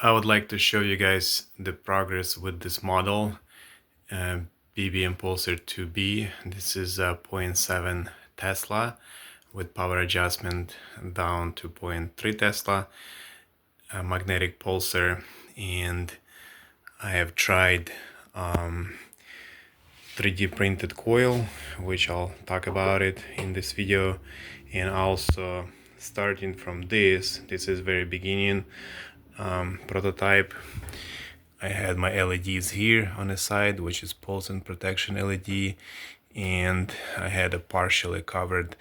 I would like to show you guys the progress with this model, uh, BBMPulser 2B. This is a 0.7 Tesla with power adjustment down to 0.3 Tesla, a magnetic pulsar, and I have tried 3D printed coil, which I'll talk about it in this video, and also starting from this is very beginning prototype. I had my LEDs here on the side, which is pulse and protection LED, and I had a partially covered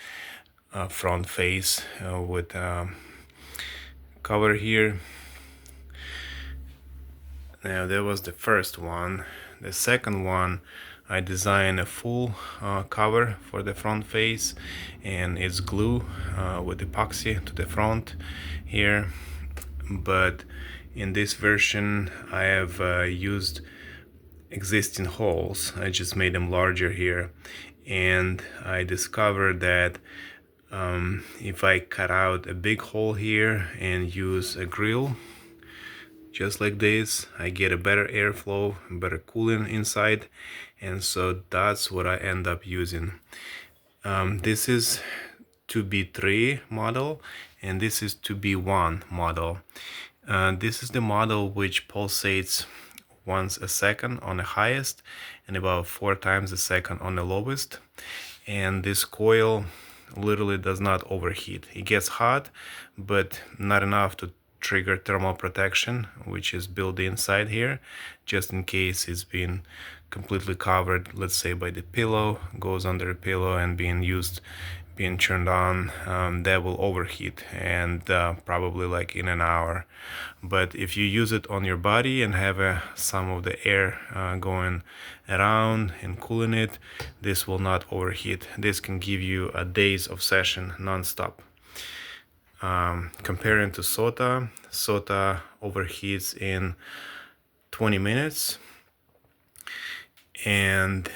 front face with cover here. Now that was the first one. The second one, I designed a full cover for the front face, and it's glue with epoxy to the front here. But in this version I have used existing holes. I just made them larger here, and I discovered that if I cut out a big hole here and use a grill just like this, I get a better airflow, better cooling inside, and so that's what I end up using. This is 2B3 model, and this is 2B1 model. This is the model which pulsates once a second on the highest and about 4 times a second on the lowest. And this coil literally does not overheat. It gets hot, but not enough to trigger thermal protection, which is built inside here, just in case it's been completely covered, let's say by the pillow, goes under the pillow and being turned on, that will overheat, and probably like in an hour. But if you use it on your body and have some of the air going around and cooling it, this will not overheat. This can give you a days of session non-stop. Comparing to SOTA overheats in 20 minutes and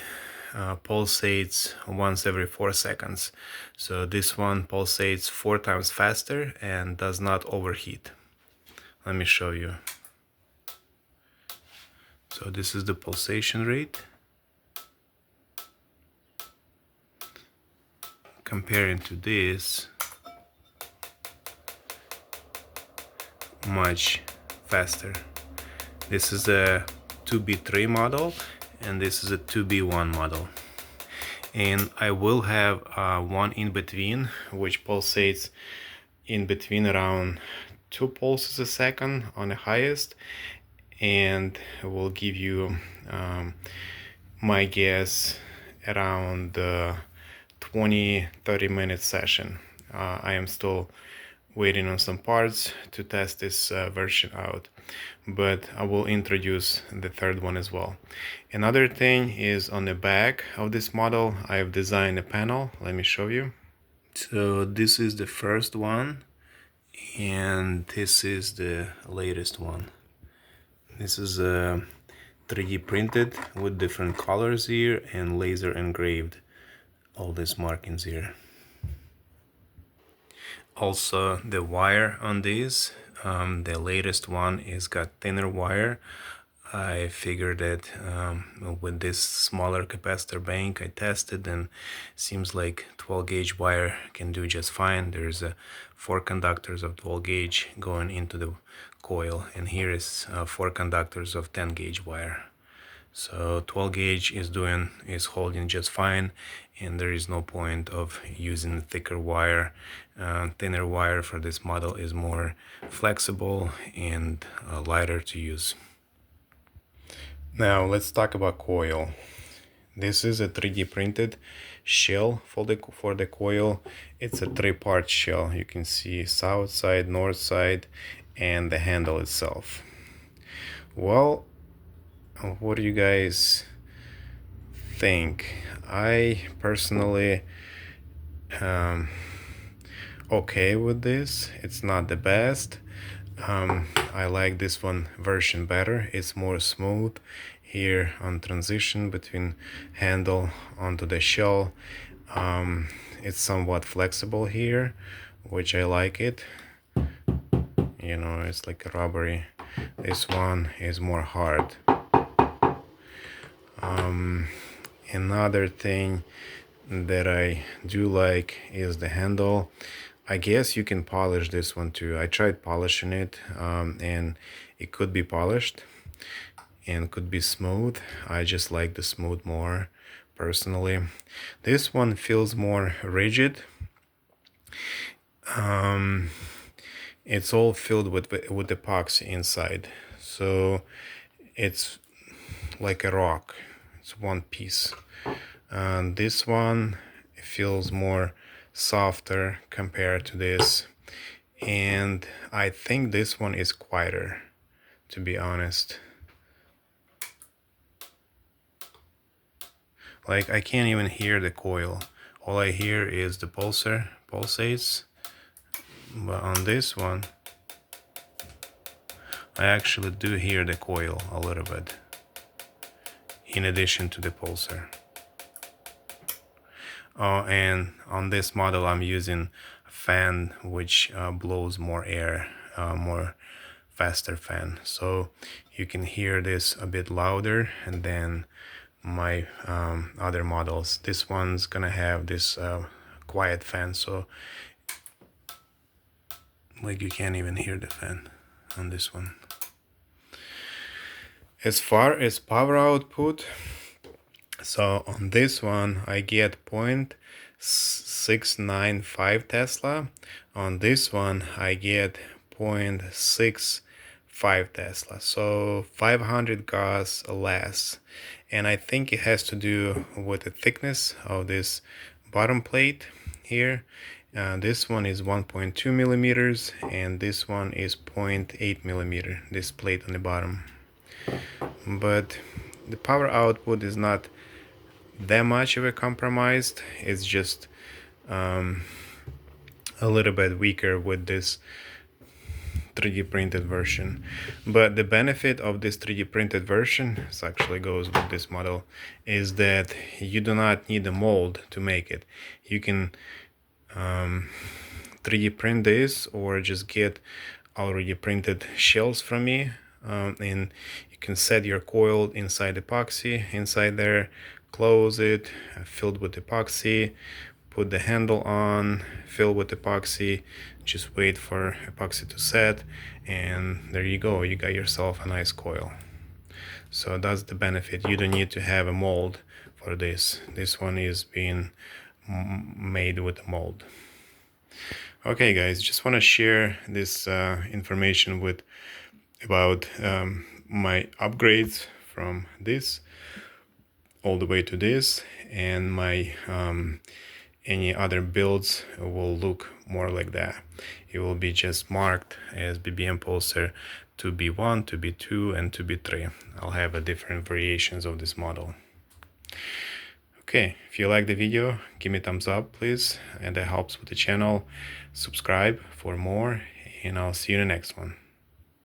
pulsates once every 4 seconds. So this one pulsates 4 times faster and does not overheat. Let me show you. So this is the pulsation rate. Comparing to this, much faster. This is a 2B3 model, and this is a 2B1 model. And I will have one in between, which pulsates in between around 2 pulses a second on the highest, and will give you my guess around 20-30 minute session. I am still waiting on some parts to test this version out, but I will introduce the third one as well. Another thing is on the back of this model, I've designed a panel. Let me show you. So this is the first one, and this is the latest one. This is 3D printed with different colors here and laser engraved all these markings here. Also, the wire on these, the latest one is got thinner wire. I figured that with this smaller capacitor bank I tested, and seems like 12 gauge wire can do just fine. There's 4 conductors of 12 gauge going into the coil, and here is 4 conductors of 10 gauge wire. So 12 gauge is holding just fine, and there is no point of using thicker wire. Thinner wire for this model is more flexible and lighter to use. Now let's talk about coil. This is a 3D printed shell for the coil. It's a 3-part shell. You can see south side, north side, and the handle itself. Well, what do you guys think? I personally okay with this. It's not the best. I like this one version better. It's more smooth here on transition between handle onto the shell. It's somewhat flexible here, which I like it. You know, it's like a rubbery This one is more hard. Another thing that I do like is the handle. I guess you can polish this one too. I tried polishing it, and it could be polished and could be smooth. I just like the smooth more personally. This one feels more rigid. It's all filled with epoxy inside, so it's like a rock. It's one piece. And this one feels more softer compared to this, and I think this one is quieter, to be honest. Like, I can't even hear the coil. All I hear is the pulsar pulsates. But on this one, I actually do hear the coil a little bit, in addition to the pulsar. Oh, and on this model I'm using a fan which blows more air, more faster fan, so you can hear this a bit louder. And then my other models, this one's gonna have this quiet fan, so like you can't even hear the fan on this one. As far as power output, so on this one I get 0.695 Tesla. On this one I get 0.65 Tesla, so 500 Gauss less. And I think it has to do with the thickness of this bottom plate here. This one is 1.2 millimeters and this one is 0.8 millimeter, this plate on the bottom. But the power output is not that much of a compromise. It's just a little bit weaker with this 3D printed version. But the benefit of this 3D printed version, this actually goes with this model, is that you do not need a mold to make it. You can 3D print this or just get already printed shells from me, and you can set your coil inside epoxy inside there, close it, filled with epoxy, put the handle on, fill with epoxy, just wait for epoxy to set, and there you go, you got yourself a nice coil. So that's the benefit. You don't need to have a mold for this. This one is being made with a mold. Okay guys, just want to share this information with about my upgrades from this all the way to this, and my any other builds will look more like that. It will be just marked as BBMPulser 2B1, 2B2 and 2B3. I'll have a different variations of this model. Okay, if you like the video, give me a thumbs up please, and that helps with the channel. Subscribe for more, and I'll see you in the next one.